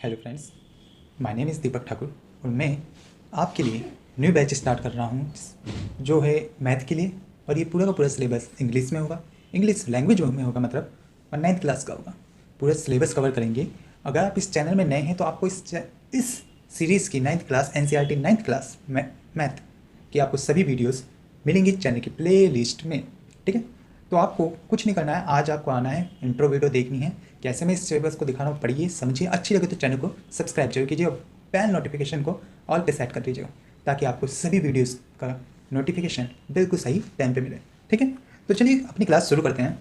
Hello friends, my name is Deepak Thakur और मैं आपके लिए न्यू बैच स्टार्ट कर रहा हूँ जो है मैथ के लिए। और ये पूरा का पूरा सिलेबस इंग्लिश में होगा, इंग्लिश लैंग्वेज में होगा मतलब, और 9th क्लास का होगा। पूरा सिलेबस कवर करेंगे। अगर आप इस चैनल में नए हैं तो आपको इस सीरीज़ की 9th class NCERT 9th class math की आपको सभी वीडियोस मिलेंगी चैनल की प्ले लिस्ट में। ठीक है, तो आपको कुछ नहीं करना है, आज आपको आना है, इंट्रो वीडियो देखनी है, कैसे मैं इस सिलेबस को दिखा रहा हूँ, पढ़िए समझिए, अच्छी लगे तो चैनल को सब्सक्राइब जरूर कीजिए और बेल नोटिफिकेशन को ऑल पे सेट कर दीजिएगा ताकि आपको सभी वीडियोस का नोटिफिकेशन बिल्कुल सही टाइम पे मिले। ठीक है, तो चलिए अपनी क्लास शुरू करते हैं।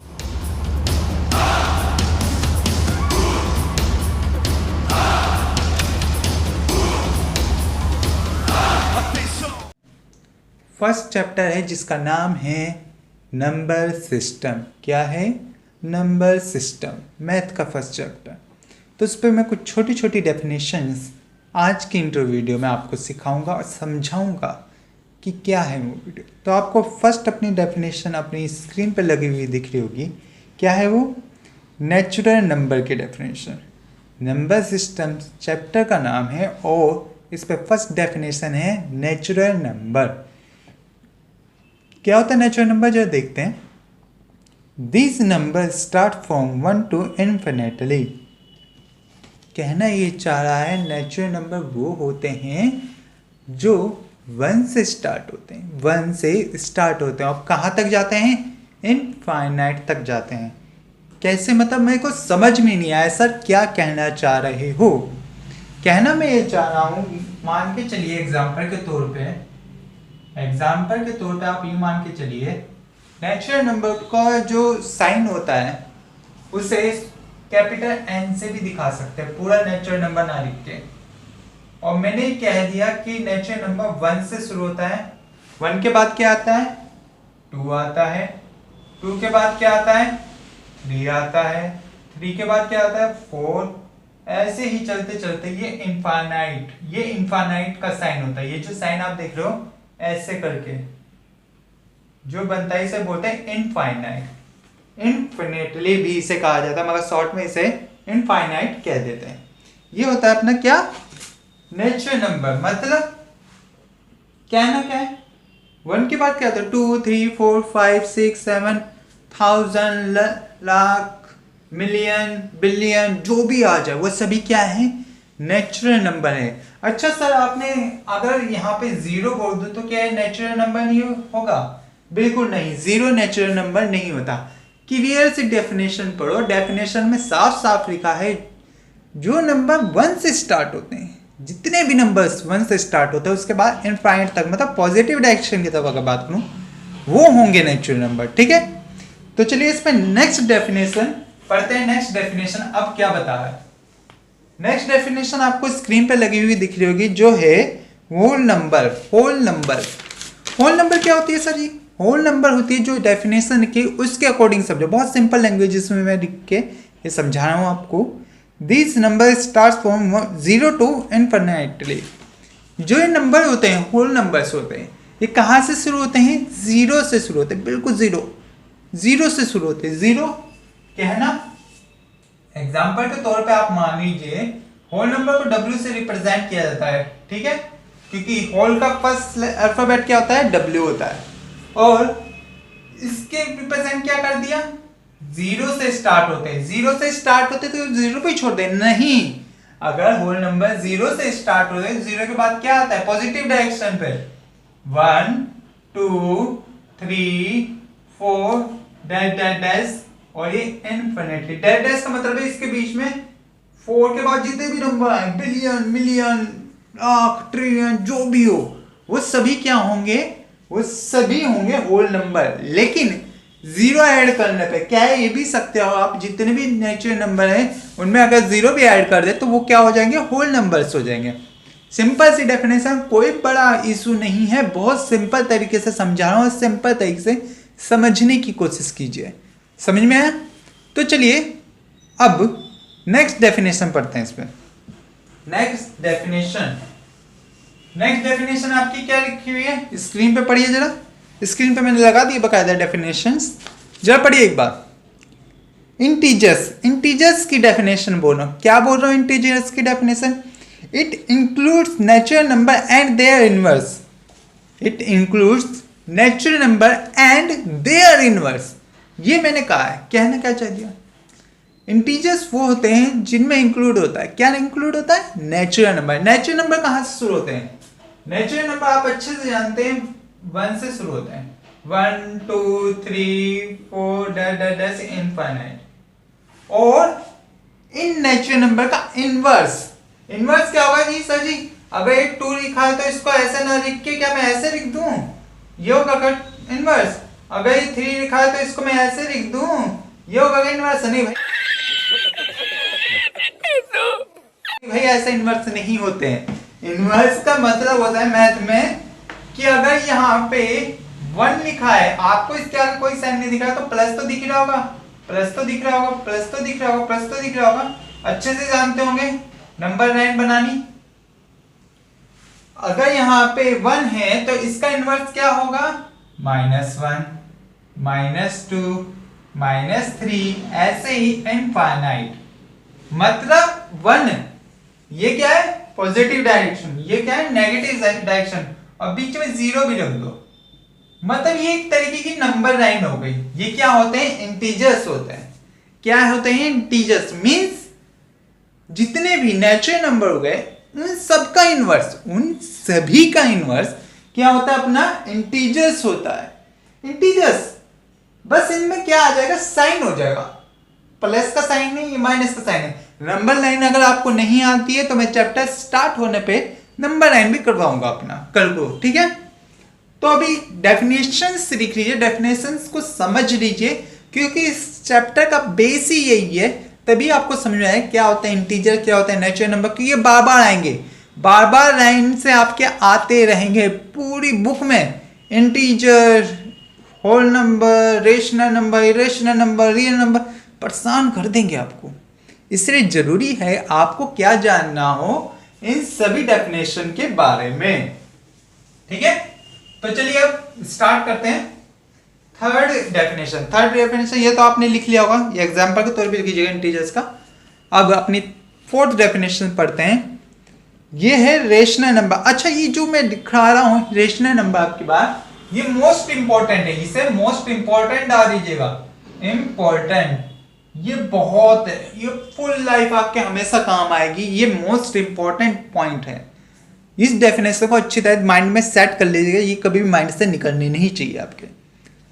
फर्स्ट चैप्टर है जिसका नाम है नंबर सिस्टम। क्या है? नंबर सिस्टम, मैथ का फर्स्ट चैप्टर। तो उस पर मैं कुछ छोटी छोटी डेफिनेशंस आज की इंट्रो वीडियो में आपको सिखाऊंगा और समझाऊंगा कि क्या है वो वीडियो। तो आपको फर्स्ट अपनी डेफिनेशन अपनी स्क्रीन पर लगी हुई दिख रही होगी। क्या है वो? नेचुरल नंबर की डेफिनेशन। नंबर सिस्टम चैप्टर का नाम है और इस पर फर्स्ट डेफिनेशन है नेचुरल नंबर। क्या होता है नेचुरल नंबर, जरा देखते हैं। This number start from 1 to infinitely। कहना ये चाह रहा है नेचुरल नंबर वो होते हैं जो 1 से स्टार्ट होते हैं, 1 से स्टार्ट होते हैं और कहाँ तक जाते हैं? इनफाइनाइट तक जाते हैं। कैसे? मतलब मेरे को समझ में नहीं आया सर, क्या कहना चाह रहे हो? कहना मैं ये चाह रहा हूँ, मान के चलिए एग्जाम्पल के तौर पे आप ये मान के चलिए नेचुरल नंबर का जो साइन होता है उसे कैपिटल N से भी दिखा सकते हैं, पूरा नेचुरल नंबर ना लिख के। और मैंने कह दिया कि नेचुरल नंबर 1 से शुरू होता है। 1 के बाद क्या आता है? 2 आता है। 2 के बाद क्या आता है? 3 आता है। 3 के बाद क्या आता है? 4। ऐसे ही चलते चलते ये इनफाइनाइट का साइन होता है। ये जो साइन आप देख रहे हो ऐसे करके जो बनता है इसे बोलते हैं इनफाइनाइट। इनफिनिटली भी इसे कहा जाता है मगर शॉर्ट में इसे इनफाइनाइट कह देते हैं। ये होता है अपना क्या? Natural number. मतलब कहना क्या है? 1 के बाद क्या होता है? 2 3 4 5 6 7 1000 लाख मिलियन बिलियन जो भी आ जाए वो सभी क्या है? नेचुरल नंबर है। अच्छा सर, आपने अगर यहाँ पे 0 बोल दो तो क्या नेचुरल नंबर नहीं होगा? बिल्कुल नहीं, 0 नेचुरल नंबर नहीं होता। क्लियर से डेफिनेशन पढ़ो, डेफिनेशन में साफ साफ लिखा है जो नंबर 1 से स्टार्ट होते हैं, जितने भी नंबर्स 1 से स्टार्ट होते हैं उसके बाद इनफाइनाइट तक, मतलब पॉजिटिव डायरेक्शन की तरफ अगर बात करूं, वो होंगे नेचुरल नंबर। ठीक है, तो चलिए इस पर नेक्स्ट डेफिनेशन पढ़ते हैं। नेक्स्ट डेफिनेशन अब क्या बता रहा है? नेक्स्ट डेफिनेशन आपको स्क्रीन पे लगी हुई दिख रही होगी जो है होल नंबर। होल नंबर क्या होती है सर जी? होल नंबर होती है जो डेफिनेशन के उसके अकॉर्डिंग समझो। बहुत सिंपल लैंग्वेज में मैं लिख के ये समझा रहा हूँ आपको। This number start from 0 to infinitely। जो ये नंबर होते हैं होल नंबर्स होते हैं, ये कहाँ से शुरू होते हैं? 0 से शुरू होते हैं, बिल्कुल 0 से शुरू होते हैं। 0 कहना, एग्जाम्पल के तौर पे आप मान लीजिए होल नंबर को W से रिप्रेजेंट किया जाता है। ठीक है, क्योंकि होल का फर्स्ट अल्फाबेट क्या होता है? W होता है। और इसके रिप्रेजेंट क्या कर दिया? 0 से स्टार्ट होते हैं। 0 से स्टार्ट होते तो 0 पे छोड़ दे नहीं। अगर होल नंबर 0 से स्टार्ट होते हैं, 0 के बाद क्या आता है? पॉजिटिव डायरेक्शन पे 1 2 3 4 डैश और ये इनफिनिटली डैश का मतलब है इसके बीच में 4 के बाद जितने भी नंबर आए, बिलियन मिलियन लाख ट्रिलियन जो भी हो, वो सभी क्या होंगे? वो सभी होंगे होल नंबर। लेकिन 0 ऐड करने पे क्या है? ये भी सकते हो आप, जितने भी नेचुरल नंबर हैं उनमें अगर 0 भी ऐड कर दे तो वो क्या हो जाएंगे? होल नंबर्स हो जाएंगे। सिंपल सी डेफिनेशन, कोई बड़ा इशू नहीं है। बहुत सिंपल तरीके से समझा रहा हूँ, सिंपल तरीके से समझने की कोशिश कीजिए। समझ में आया? तो चलिए अब नेक्स्ट डेफिनेशन पढ़ते हैं। इस पर नेक्स्ट डेफिनेशन आपकी क्या लिखी हुई है? स्क्रीन पे पढ़िए जरा। स्क्रीन पे मैंने लगा दी बकायदा डेफिनेशंस, जरा पढ़िए एक बार। इंटीजर्स की डेफिनेशन बोल रहा हूँ, क्या बोल रहा हूँ इंटीजर्स की definition? It includes natural number and their inverse. It includes natural number and their inverse. ये मैंने कहा है, कहना क्या चाह दिया? इंटीजर्स वो होते हैं जिनमें इंक्लूड होता है, क्या इंक्लूड होता है? Natural number. नेचुरल नंबर कहाँ से शुरू होते हैं? नेचुरल नंबर आप अच्छे से जानते हैं, 1 से शुरू होते हैं। 1 2 3 4 डैश इनफाइनाइट। और इन नेचुरल नंबर का इनवर्स, इनवर्स क्या होगा जी? सर जी अगर एक 2 लिखा है तो इसको ऐसे ना लिख के क्या मैं ऐसे लिख दूं? ये होगा इनवर्स। अगर ये 3 लिखा है तो इसको मैं ऐसे लिख दूं? ये होगा इनवर्स। नहीं भाई, भाई ऐसे इनवर्स नहीं होते हैं। इनवर्स का मतलब होता है मैथ में कि अगर यहाँ पे 1 लिखा है, आपको इसके आगे कोई साइन नहीं दिख रहा तो प्लस तो दिख रहा होगा, प्लस तो दिख रहा होगा, प्लस तो दिख रहा होगा, प्लस तो दिख रहा होगा। अच्छे से जानते होंगे नंबर लाइन बनानी। अगर यहाँ पे 1 है तो इसका इनवर्स क्या होगा? -1, -2, -3, ऐसे ही इनफाइनाइट। मतलब 1 ये क्या है? पॉजिटिव डायरेक्शन, ये क्या है? नेगेटिव डायरेक्शन, और बीच में 0 भी रख दो। मतलब ये एक तरीके की नंबर लाइन हो गई। ये क्या होते हैं? इंटीजर्स होते हैं। क्या होते हैं? इंटीजर्स मींस जितने भी नेचुरल नंबर हो गए उन सबका इनवर्स, उन सभी का इनवर्स क्या होता है? अपना इंटीजर्स होता है। इंटीजर्स बस इनमें क्या आ जाएगा? साइन हो जाएगा। प्लस का साइन नहीं, माइनस का साइन है। नंबर लाइन अगर आपको नहीं आती है तो मैं चैप्टर स्टार्ट होने पे नंबर लाइन भी करवाऊंगा अपना, कर लो, ठीक है? तो अभी डेफिनेशंस लिख लीजिए, डेफिनेशंस को समझ लीजिए, क्योंकि इस चैप्टर का बेस ही यही है। तभी आपको समझ में आए क्या होता है इंटीजर, क्या होता है नेचुरल नंबर, क्योंकि ये बार बार आएंगे, बार बार लाइन से आपके आते रहेंगे पूरी बुक में। Integer, whole number, rational number, irrational number, real number, परेशान कर देंगे आपको। इसलिए जरूरी है आपको क्या जानना हो? इन सभी डेफिनेशन के बारे में, ठीक है? तो चलिए अब स्टार्ट करते हैं। थर्ड डेफिनेशन ये तो आपने लिख लिया होगा, ये एग्जांपल के तौर पे लिखिएगा इंटीजर्स का। अब अपनी फोर्थ डेफिनेशन पढ़ते हैं। ये है रेशनल नंबर। अच्छा, ये जो मैं दिखा रहा हूं रेशनल नंबर आपकी बात, ये मोस्ट इंपॉर्टेंट है, इसे मोस्ट इंपॉर्टेंट डाल दीजिएगा, इंपॉर्टेंट। ये बहुत है, ये फुल लाइफ आपके हमेशा काम आएगी। ये मोस्ट इंपॉर्टेंट पॉइंट है। इस डेफिनेशन को अच्छी तरह माइंड में सेट कर लीजिएगा, ये कभी भी माइंड से निकलनी नहीं चाहिए आपके,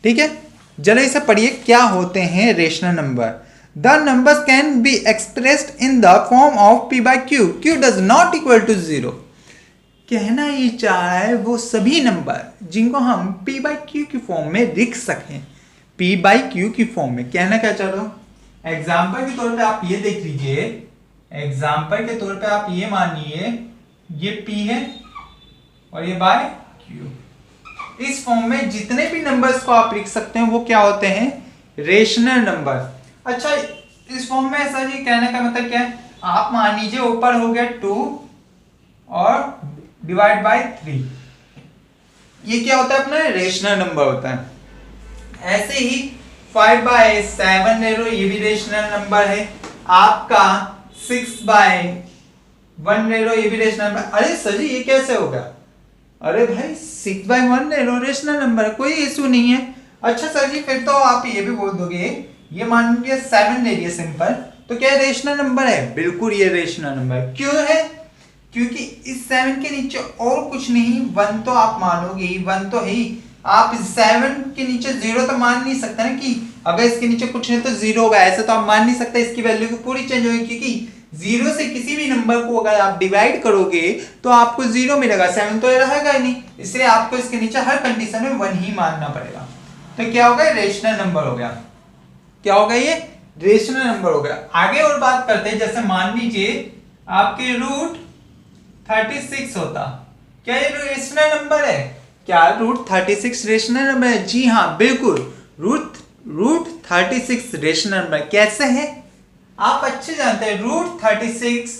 ठीक है? चलो इसे पढ़िए, क्या होते हैं rational number? The numbers can be expressed in the form of p by q, q does not equal to 0। कहना ये चाह रहा है वो सभी नंबर जिनको हम p by q की फॉर्म में लिख सकें, p by q की फॉर्म में। कहना क्या चाह रहा हूं? एग्जाम्पल के तौर पे आप ये देख लीजिए, एग्जाम्पल के तौर पे आप ये मानिए ये p है और ये by q। इस फॉर्म में जितने भी नंबर्स को आप लिख सकते हैं वो क्या होते हैं? Rational number. अच्छा, इस फॉर्म में ऐसा जी कहने का मतलब क्या है? आप मान लीजिए ऊपर हो गया 2 और डिवाइड बाय 3, ये क्या होता है? अपना रेशनल नंबर होता है। ऐसे ही 5 by 7 ले लो, ये भी रेशनल नंबर है। आपका 6 by 1 ले लो, ये भी रेशनल नंबर। अरे सर जी ये कैसे होगा? अरे भाई 6 by 1 ले लो, रेशनल नंबर है, कोई इशू नहीं है। अच्छा सर जी फिर तो आप ये भी बोल दोगे, ये मान लीजिए 7 ले लिया सिंपल, तो क्या रेशनल नंबर है? बिल्कुल ये रेशनल नंबर है। क्यों है? क्योंकि इस 7 के नीचे और कुछ नहीं, 1 तो आप मानोगे ही, 1 तो है ही। आप 7 के नीचे 0 तो मान नहीं सकते ना, कि अगर इसके नीचे कुछ नहीं तो 0 होगा, ऐसे तो आप मान नहीं सकते। इसकी वैल्यू की पूरी चेंज होगी, क्योंकि 0 से किसी भी नंबर को अगर आप डिवाइड करोगे तो आपको 0 मिलेगा, 7 तो रहेगा ही नहीं। इसलिए आपको इसके नीचे हर कंडीशन में 1 ही मानना पड़ेगा। तो क्या होगा? रेशनल नंबर हो गया। क्या होगा? ये रेशनल नंबर हो गया। आगे और बात करते हैं, जैसे मान लीजिए आपके रूट 36 होता, क्या ये रेशनल नंबर है? क्या रूट 36 रेशनल नंबर है? जी हाँ बिल्कुल, रूट 36 रेशनल नंबर। कैसे है? आप अच्छे जानते हैं रूट 36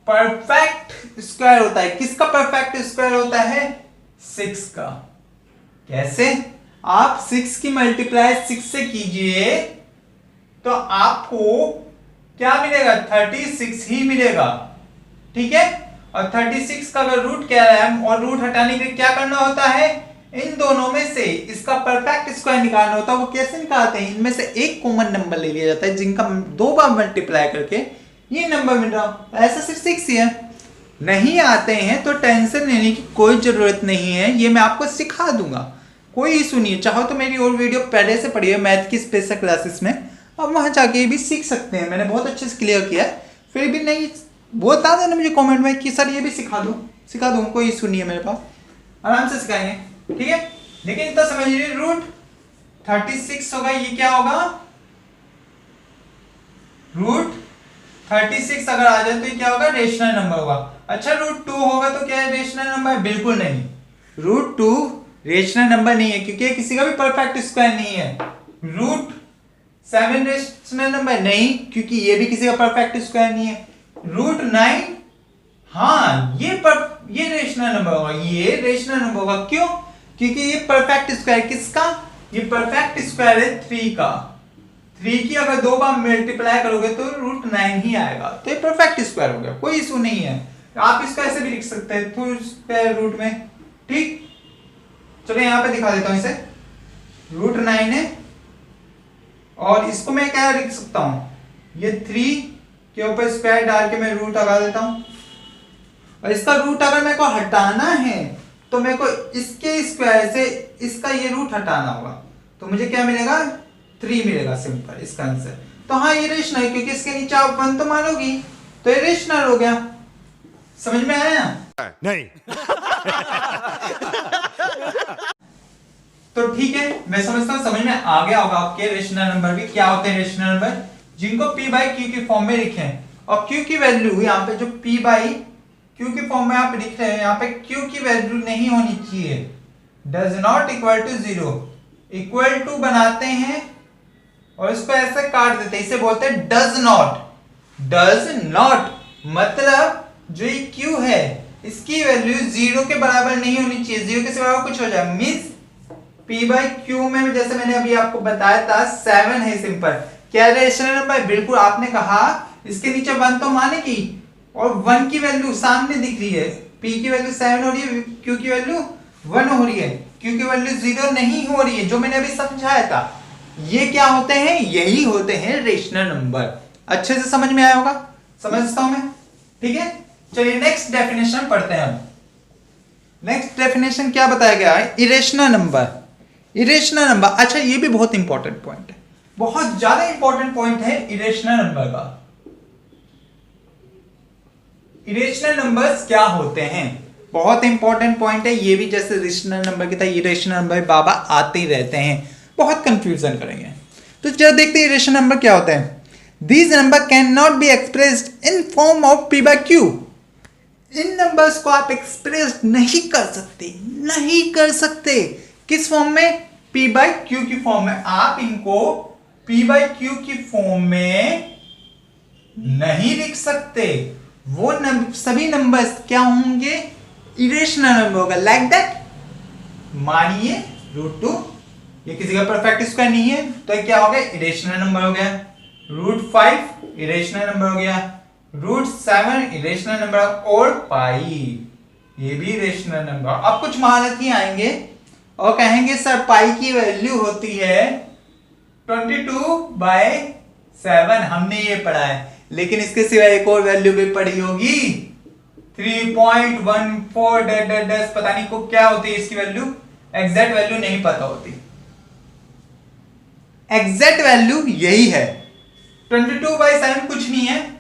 परफेक्ट स्क्वायर होता है। किसका परफेक्ट स्क्वायर होता है? 6 का। कैसे? आप 6 की मल्टीप्लाई 6 से कीजिए तो आपको क्या मिलेगा, 36 ही मिलेगा। ठीक है, और 36 का अगर रूट क्या है और रूट हटाने के लिए क्या करना होता है, इन दोनों में से इसका परफेक्ट स्क्वायर निकालना होता है। वो कैसे निकालते हैं, इनमें से एक कॉमन नंबर ले लिया जाता है जिनका 2 बार मल्टीप्लाई करके ये नंबर मिल रहा, ऐसा सिर्फ 6 ही है। नहीं आते हैं तो टेंशन लेने की कोई जरूरत नहीं है, ये मैं आपको सिखा दूंगा, कोई इशू नहीं है। चाहो तो मेरी और वीडियो पहले से पढ़ी है मैथ की स्पेशल क्लासेस में, अब वहां जाके भी सीख सकते हैं, मैंने बहुत अच्छे से क्लियर किया है। फिर भी नहीं बता देना मुझे कमेंट में कि सर ये भी सिखा दूँ, कोई इशू नहीं है मेरे पास, आराम से सिखाएंगे। ठीक है, लेकिन इतना समझ लीजिए रूट 36 होगा, ये क्या होगा, रूट 36 अगर आ जाए तो ये क्या होगा, रेशनल नंबर होगा। अच्छा रूट 2 होगा तो क्या है, रेशनल नंबर? बिल्कुल नहीं, रूट 2 रेशनल नंबर नहीं है क्योंकि किसी का भी परफेक्ट स्क्वायर नहीं है। रूट 7 रेशनल नंबर नहीं, क्योंकि ये भी किसी का परफेक्ट स्क्वायर नहीं है। रूट 9 हाँ ये रेशनल नंबर होगा, ये रेशनल नंबर होगा। क्यों? क्योंकि ये परफेक्ट स्क्वायर किसका, ये परफेक्ट स्क्वायर है 3 का। 3 की अगर 2 बार मल्टीप्लाई करोगे तो रूट 9 ही आएगा, तो ये परफेक्ट स्क्वायर हो गया, कोई इशू नहीं है। आप इसको ऐसे भी लिख सकते हैं तो स्क्वायर रूट में। ठीक, चलो यहां पे दिखा देता हूं इसे, रूट 9 है और इसको मैं क्या लिख सकता हूं, ये 3 के ऊपर स्क्वायर डाल के मैं रूट लगा देता हूं, और इसका रूट अगर मेरे को हटाना है तो मेरे को इसके स्क्वायर से इसका ये रूट हटाना होगा, तो मुझे क्या मिलेगा, 3 मिलेगा, सिंपल इसका आंसर। तो हाँ ये रेशनल है क्योंकि इसके नीचे आप 1 तो मानोगी, तो ये रेशनल हो गया। समझ में आया? नहीं। तो ठीक है, मैं समझता हूं समझ में आ गया होगा आपके रेशनल नंबर भी क्या होते हैं। रेशनल नंबर जिनको p बाई क्यू की फॉर्म में लिखे हैं, और q की वैल्यू यहाँ पे जो p बाई क्यू की फॉर्म में आप लिख रहे हैं, यहाँ पे q की वैल्यू नहीं होनी चाहिए, does not equal to 0, equal to बनाते हैं और इसको ऐसे काट देते हैं, इसे बोलते हैं डज नॉट। डज नॉट मतलब जो ये q है इसकी वैल्यू 0 के बराबर नहीं होनी चाहिए, 0 के सिवा कुछ हो जाए, मींस p बाई क्यू में जैसे मैंने अभी आपको बताया था 7 है, सिंपल। क्या रेशनल नंबर? बिल्कुल, आपने कहा इसके नीचे 1 तो मानेगी और 1 की वैल्यू सामने दिख रही है, p की वैल्यू 7 हो रही है, q की वैल्यू 1 हो रही है, q की वैल्यू 0 नहीं हो रही है, जो मैंने अभी समझाया था। ये क्या होते हैं, यही होते हैं रेशनल नंबर। अच्छे से समझ में आया होगा, समझता हूं मैं। ठीक है, चलिए नेक्स्ट डेफिनेशन पढ़ते हैं हम। नेक्स्ट डेफिनेशन क्या बताया गया है, इरेशनल नंबर। इरेशनल नंबर, अच्छा ये भी बहुत इंपॉर्टेंट पॉइंट है, बहुत ज्यादा इंपॉर्टेंट पॉइंट है इरेशनल नंबर का। इरेशनल नंबर्स क्या होते हैं, बहुत इंपॉर्टेंट पॉइंट है ये भी, जैसे रेशनल नंबर की तरह इरेशनल नंबर बाबा आते ही रहते हैं, बहुत कंफ्यूजन करेंगे। तो चलो देखते हैं इरेशनल नंबर क्या होते हैं। These number cannot be expressed in form of p by q। In numbers को आप एक्सप्रेस नहीं कर सकते। किस फॉर्म में? p by q की फॉर्म में। आप इनको p by q की फॉर्म में नहीं लिख सकते। वो सभी नंबर्स क्या होंगे, इरेशनल नंबर होगा, लाइक दैट। मानिए √2 ये किसी का परफेक्ट स्क्वायर नहीं है, तो क्या हो गया, इरेशनल नंबर हो गया। √5 इरेशनल नंबर हो गया, √7 इरेशनल नंबर, और पाई ये भी इरेशनल नंबर। अब कुछ महारथी आएंगे और कहेंगे सर पाई की वैल्यू होती है 22/7, हमने ये पढ़ा है, लेकिन इसके सिवा एक और वैल्यू भी पढ़ी होगी 3.14 पता नहीं को क्या होती है इसकी वैल्यू, एग्जैक्ट वैल्यू नहीं पता होती। एग्जैक्ट वैल्यू यही है 22/7, कुछ नहीं है,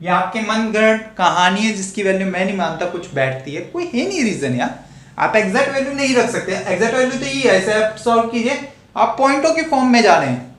ये आपके मन गढ़ कहानी है जिसकी वैल्यू मैं नहीं मानता कुछ बैठती है, कोई है नहीं रीजन यार। आप एग्जैक्ट वैल्यू नहीं रख सकते, एग्जैक्ट वैल्यू तो ये है, ऐसे आप सॉल्व कीजिए, आप पॉइंटों के फॉर्म में जा रहे हैं,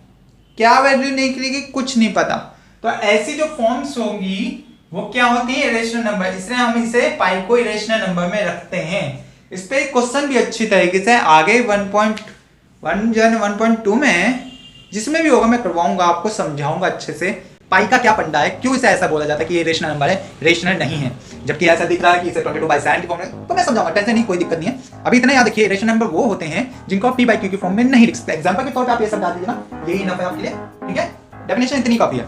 क्या वैल्यू निकलेगी कुछ नहीं पता। तो ऐसी जो फॉर्म्स होंगी वो क्या होती है, इरेशनल नंबर, इसलिए हम इसे पाई को इरेशनल नंबर में रखते हैं। इस पे क्वेश्चन भी अच्छी तरीके से आगे 1.1 या 1.2 में जिसमें भी होगा मैं करवाऊंगा, आपको समझाऊंगा अच्छे से पाई का क्या पंडा है, क्यों इसे ऐसा बोला जाता है कि ये रेशनल नंबर है, रेशनल नहीं है, जबकि ऐसा दिख रहा है कि इसे 22/7 की फॉर्म में, तो मैं समझाऊंगा, टेंशन नहीं, कोई दिक्कत नहीं है। अभी इतना याद रखिए, रेशनल नंबर वो होते हैं जिनको आप p/q की फॉर्म में नहीं लिख सकते। एग्जांपल के तौर पे आप ये सब डाल दीजिए ना, यही इनफ है आपके लिए, ठीक है। डेफिनेशन इतनी काफी है,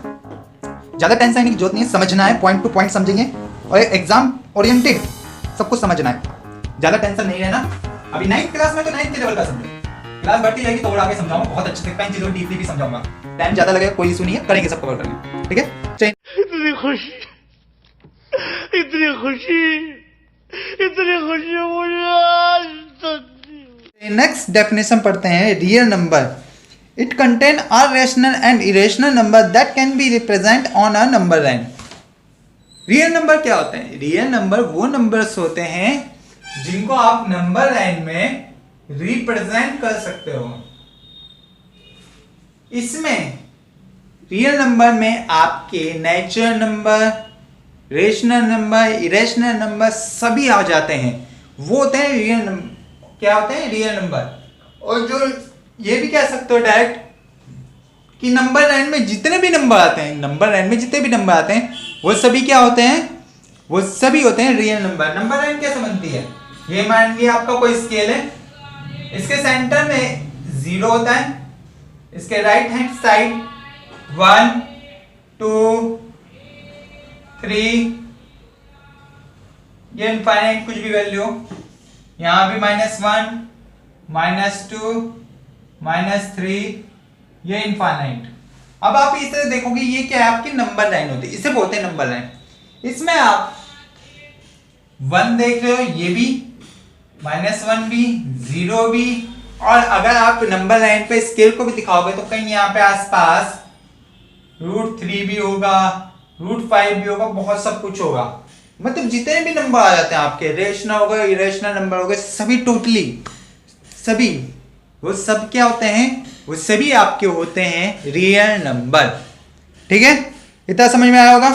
ज्यादा टेंशन लेने की जरूरत नहीं है, समझना है, पॉइंट टू पॉइंट समझेंगे और एग्जाम ओरिएंटेड सब कुछ समझना है, ज्यादा टेंशन नहीं रहना। अभी 9th क्लास में तो 9th के लेवल का समझो, क्लास बढ़ती जाएगी तो और आगे समझाऊंगा बहुत अच्छे से, कई चीजों डीपली भी समझाऊंगा, टाइम ज्यादा लगेगा कोई इशू नहीं है, करेंगे सब कवर करेंगे, ठीक है। चलिए इतनी खुशी इतनी खुशी इतनी खुशी मुझे आज तक नहीं। नेक्स्ट डेफिनेशन पढ़ते हैं, real number. It contain are rational and irrational number that can be represent on a number line. Real number क्या होते हैं? रियल नंबर वो नंबर्स होते हैं जिनको आप नंबर लाइन में रिप्रेजेंट कर सकते हो। इसमें रियल नंबर में आपके natural number, rational number, irrational number सभी आ जाते हैं, वो होते हैं रियल नंबर। क्या होते हैं? Real number. और जो ये भी कह सकते हो डायरेक्ट कि नंबर लाइन में जितने भी नंबर आते हैं, नंबर लाइन में जितने भी नंबर आते हैं वो सभी क्या होते हैं? वो सभी होते हैं रियल नंबर। नंबर लाइन कैसे बनती है? ये मान लिया आपका कोई स्केल है, इसके सेंटर में 0 होता है, इसके राइट हैंड साइड 1 2 3, ये इनफाइनाइट कुछ भी वैल्यू, यहां भी -1 -2 -3, ये इनफाइनाइट। अब आप इसे देखोगे ये क्या है? आपकी नंबर लाइन होती है, इसे बोलते हैं नंबर लाइन। इसमें आप 1 देख रहे हो, ये भी -1 भी, 0 भी, और अगर आप नंबर लाइन पे स्केल को भी दिखाओगे तो कहीं यहाँ पे आसपास √3 भी होगा, √5 भी होगा, बहुत सब कुछ होगा। मतलब जितने भी नंबर आ जाते हैं आपके, रेशनल हो गए, इरेशनल नंबर हो गए, सभी टोटली सभी वो सब क्या होते हैं? वो सभी आपके होते हैं रियल नंबर। ठीक है, इतना समझ में आया होगा।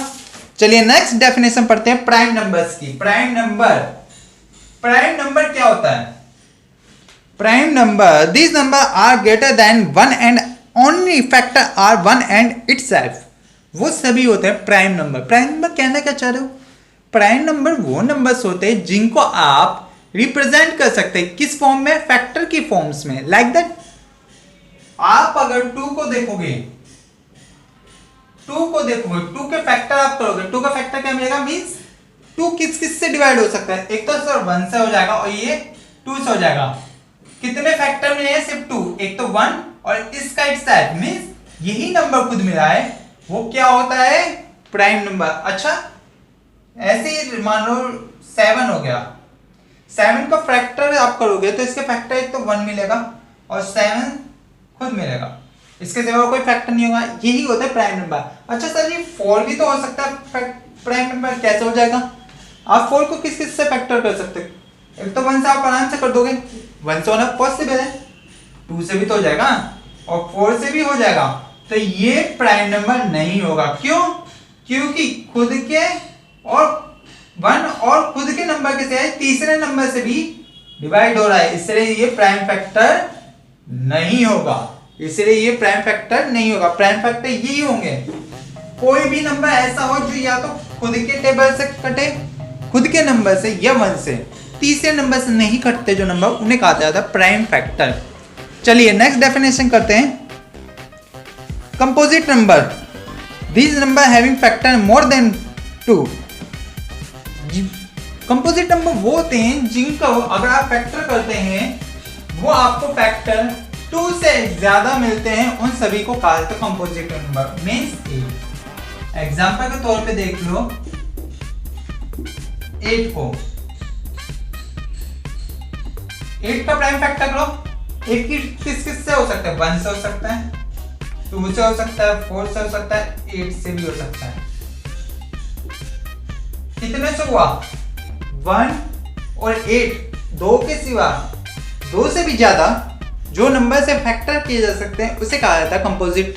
चलिए नेक्स्ट डेफिनेशन पढ़ते हैं प्राइम नंबर्स की। प्राइम नंबर क्या होता है? Prime number, this number are greater than 1 and only factor are 1 and itself. वो सभी होते हैं प्राइम नंबर। प्राइम नंबर कहना क्या चाह रहे हो? प्राइम नंबर वो नंबर्स होते हैं जिनको आप रिप्रेजेंट कर सकते हैं। किस फॉर्म में? फैक्टर की फॉर्म्स में। लाइक दैट, आप अगर 2 को देखोगे, 2 के फैक्टर आप करोगे, 2 का फैक्टर क्या मिलेगा? मींस 2 किस से डिवाइड हो सकता है? एक तो सर 1 से हो जाएगा और ये 2 से हो जाएगा। कितने फैक्टर मिले हैं? सिर्फ 2। एक तो 1 और इसका इटसेल्फ, मींस यही नंबर खुद मिला है, वो क्या होता है? Prime number. अच्छा, ऐसे ही मान लो 7 हो गया, 7 का फैक्टर आप करोगे तो इसके फैक्टर एक तो 1 मिलेगा और 7 खुद मिलेगा, इसके सिवा कोई फैक्टर नहीं होगा। यही होता है प्राइम नंबर। अच्छा सर ये 4 भी तो हो सकता है प्राइम नंबर, कैसे हो जाएगा? आप 4 को किस से फैक्टर कर सकते हैं? एक तो 1 से आप आराम से कर दोगे, 1 से होना पॉसिबल है, 2 से भी तो हो जाएगा और 4 से भी हो जाएगा। तो ये प्राइम नंबर नहीं होगा। क्यों? क्योंकि खुद के और 1 और खुद के नंबर के से तीसरे नंबर से भी डिवाइड हो रहा है, इसलिए ये प्राइम फैक्टर नहीं होगा। प्राइम फैक्टर यही होंगे, कोई भी नंबर ऐसा हो जो या तो खुद के टेबल से कटे, खुद के नंबर से, या 1 से, तीसरे नंबर से नहीं कटते जो नंबर, उन्हें कहा जाता है प्राइम फैक्टर। चलिए नेक्स्ट डेफिनेशन करते हैं। Composite number, this number having factor more than 2। Composite number वो होते हैं जिनको अगर आप फैक्टर करते हैं वो आपको फैक्टर 2 से ज्यादा मिलते हैं, उन सभी को कहा जाता है कंपोजिट नंबर। मींस एग्जांपल के तौर पे देख लो 8 को, 8 का प्राइम फैक्टर करो, 8 की किस से हो सकता है? 1 से हो सकता है, 2 से हो सकता है, 4 से हो सकता है, 8 से भी हो सकता है। कितने से हुआ? 1 और 8, 2 के सिवा 2 से भी ज्यादा जो नंबर से फैक्टर किए जा सकते हैं उसे कहा जाता है कंपोजिट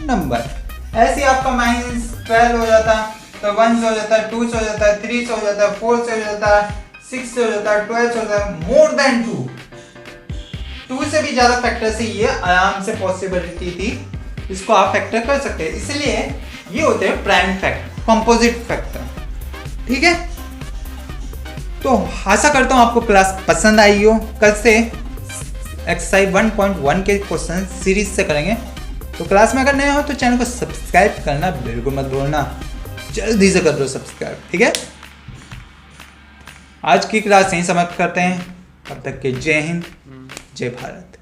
नंबर। ऐसे आपका -12 हो जाता है तो 1 से हो जाता है, 2 से हो जाता है, 3 से हो जाता है, 4 से हो जाता है, 6 से हो जाता है, 12 से हो जाता है, मोर देन 2 से भी ज्यादा फैक्टर से ये आराम से पॉसिबिलिटी थी, इसको आप फैक्टर कर सकते हैं। इसलिए ये होते हैं प्राइम फैक्टर, कंपोजिट फैक्टर। ठीक है, तो आशा करता हूं आपको क्लास पसंद आई हो। कल से एक्सरसाइज 1.1 के क्वेश्चन सीरीज से करेंगे, तो क्लास में अगर नए हो तो चैनल को सब्सक्राइब करना बिल्कुल मत भूलना, जल्दी से कर दो सब्सक्राइब, ठीक है। आज की क्लास यहीं समाप्त करते हैं, तब तक के जय हिंद, जय भारत।